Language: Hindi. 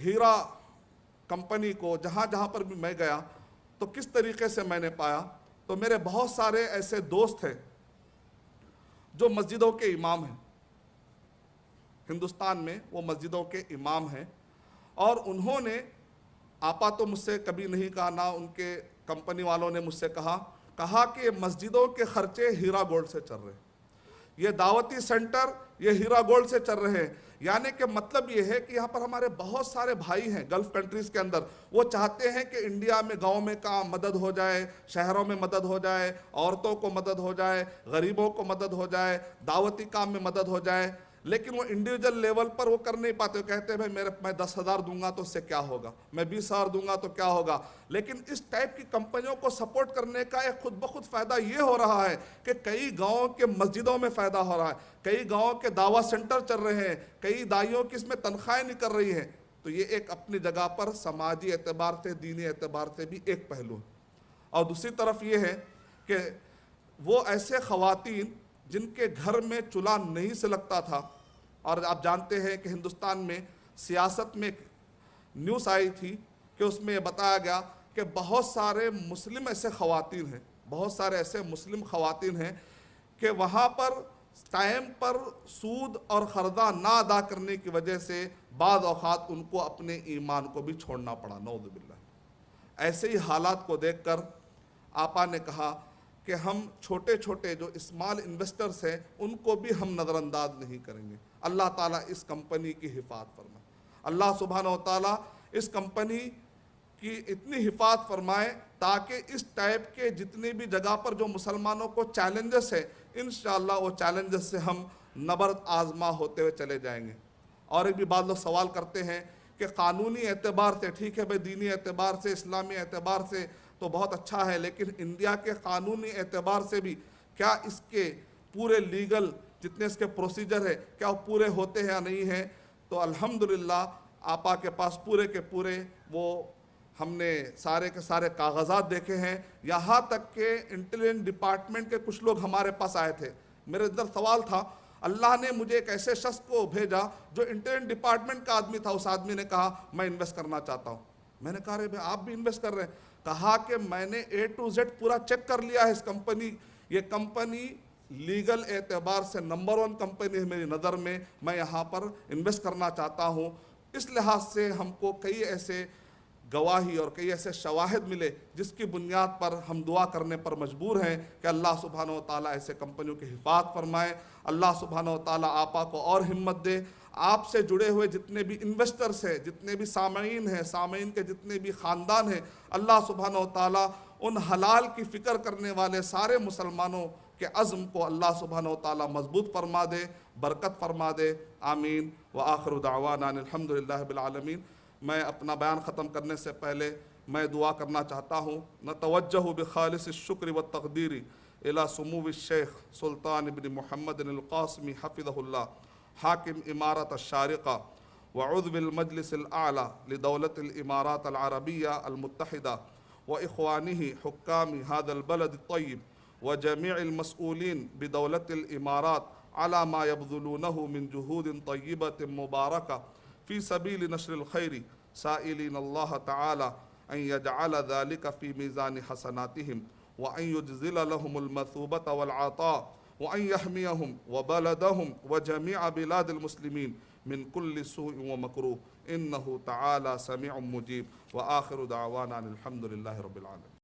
हीरा कंपनी को जहाँ जहाँ पर भी मैं गया तो किस तरीके से मैंने पाया, तो मेरे बहुत सारे ऐसे दोस्त हैं जो मस्जिदों के इमाम हैं, हिंदुस्तान में वो मस्जिदों के इमाम हैं, और उन्होंने आपा तो मुझसे कभी नहीं कहा, ना उनके कंपनी वालों ने मुझसे कहा कि मस्जिदों के खर्चे हीरा गोल्ड से चल रहे हैं, ये दावती सेंटर ये हीरा गोल्ड से चल रहे हैं। यानी कि मतलब ये है कि यहाँ पर हमारे बहुत सारे भाई हैं गल्फ कंट्रीज़ के अंदर, वो चाहते हैं कि इंडिया में गाँव में काम मदद हो जाए, शहरों में मदद हो जाए, औरतों को मदद हो जाए, गरीबों को मदद हो जाए, दावती काम में मदद हो जाए, लेकिन वो इंडिविजुअल लेवल पर वो कर नहीं पाते। वो कहते हैं भाई मैं 10,000 दूंगा तो उससे क्या होगा, मैं 20,000 दूंगा तो क्या होगा। लेकिन इस टाइप की कंपनियों को सपोर्ट करने का एक खुद ब खुद फ़ायदा ये हो रहा है कि कई गाँव के मस्जिदों में फ़ायदा हो रहा है, कई गाँव के दावा सेंटर चल रहे हैं, कई दाइयों की इसमें तनख्वाहें निकल रही हैं। तो ये एक अपनी जगह पर समाजी एतबार से, दीनी एतबार से भी एक पहलू है। और दूसरी तरफ ये है कि वो ऐसे ख़वातीन जिनके घर में चूल्हा नहीं से लगता था, और आप जानते हैं कि हिंदुस्तान में सियासत में एक न्यूज़ आई थी कि उसमें बताया गया कि बहुत सारे मुस्लिम ऐसे ख़वातीन हैं, बहुत सारे ऐसे मुस्लिम ख़वातीन हैं कि वहाँ पर टाइम पर सूद और क़र्ज़ा ना अदा करने की वजह से बाद औक़ात उनको अपने ईमान को भी छोड़ना पड़ा, नौज़ुबिल्लाह। ऐसे ही हालात को देखकर आपा ने कहा कि हम छोटे छोटे जो स्मॉल इन्वेस्टर्स हैं उनको भी हम नज़रअंदाज नहीं करेंगे। अल्लाह ताला इस कंपनी की हिफाजत फरमाए, अल्लाह सुब्हानहू व तआला इस कंपनी की इतनी हिफाजत फरमाए ताकि इस टाइप के जितनी भी जगह पर जो मुसलमानों को चैलेंजेस है, इंशाअल्लाह वो चैलेंजेस से हम नबर्द आजमा होते हुए चले जाएंगे। और एक भी बात लोग सवाल करते हैं कि कानूनी एतबार से ठीक है भाई, दीनी एतबार से, इस्लामी एतबार से तो बहुत अच्छा है, लेकिन इंडिया के कानूनी एतबार से भी क्या इसके पूरे लीगल जितने इसके प्रोसीजर है क्या वो पूरे होते हैं या नहीं हैं। तो अल्हम्दुलिल्लाह आपा के पास पूरे के पूरे वो हमने सारे के सारे कागजात देखे हैं। यहाँ तक के इंटेलिजेंस डिपार्टमेंट के कुछ लोग हमारे पास आए थे, मेरे अंदर सवाल था, अल्लाह ने मुझे एक ऐसे शख्स को भेजा जो इंटेलिजेंस डिपार्टमेंट का आदमी था। उस आदमी ने कहा मैं इन्वेस्ट करना चाहता हूँ। मैंने कहा अरे भाई आप भी इन्वेस्ट कर रहे हैं? कहा कि मैंने A to Z पूरा चेक कर लिया है इस कंपनी, ये कंपनी लीगल एतबार से नंबर 1 कंपनी है मेरी नज़र में, मैं यहाँ पर इन्वेस्ट करना चाहता हूँ। इस लिहाज से हमको कई ऐसे गवाही और कई ऐसे शवाहिद मिले जिसकी बुनियाद पर हम दुआ करने पर मजबूर हैं कि अल्लाह सुब्हानहू व तआला ऐसे कंपनियों की हिफाजत फरमाए, अल्लाह सुब्हानहू व तआला आपा को और हिम्मत दे। आपसे जुड़े हुए जितने भी इन्वेस्टर्स हैं, जितने भी सामीन हैं, सामीन के जितने भी ख़ानदान हैं, अल्लाह सुब्हानहू व तआला उन हलाल की फ़िक्र करने वाले सारे मुसलमानों के अज़्म को अल्लाह सुब्हानहू व तआला मजबूत फरमा दे, बरकत फरमा दे। आमीन व आखिरु दावाना अल्हम्दुलिल्लाहि रब्बिल आलमीन। मैं अपना बयान ख़त्म करने से पहले मैं दुआ करना चाहता हूँ। नतवज्जहु बिखालिस शुक्र व तक़दीरी इला सुमूव शेख सुल्तान इब्न मुहम्मद अल क़ासिमी हफ़िज़हुल्लाह हाकिम इमारत अश-शारिक़ा व उज़्विल मजलिस अल आला लिदौलत अल इमारात अल अरबिया अल मुत्तहिदा व इख़वानिही हुक्कामी हादल बलद तय्यब व जमीअल मसऊलीन बिदौलत अल इमारात अला मा यबज़ुलूनहु मिन जुहूदिन तय्यबतिन मुबारका फ़ी सबील नश्रिल खैरि साइलिन अल्लाह तआला अन यजअल ज़ालिका फ़ी मीज़ान हसनातिहिम व अन युजज़िल लहुमुल मसूबत वल अता व अन यहमियहुम व बलदहुम व जमीअ बिलादिल मुस्लिमीन मिन कुल्लि सूइन व मकरूह इन्नहु तआला समीउम मुजीब व आखिरु दावाना अनिल हम्दुलिल्लाहि रब्बिल आलमीन।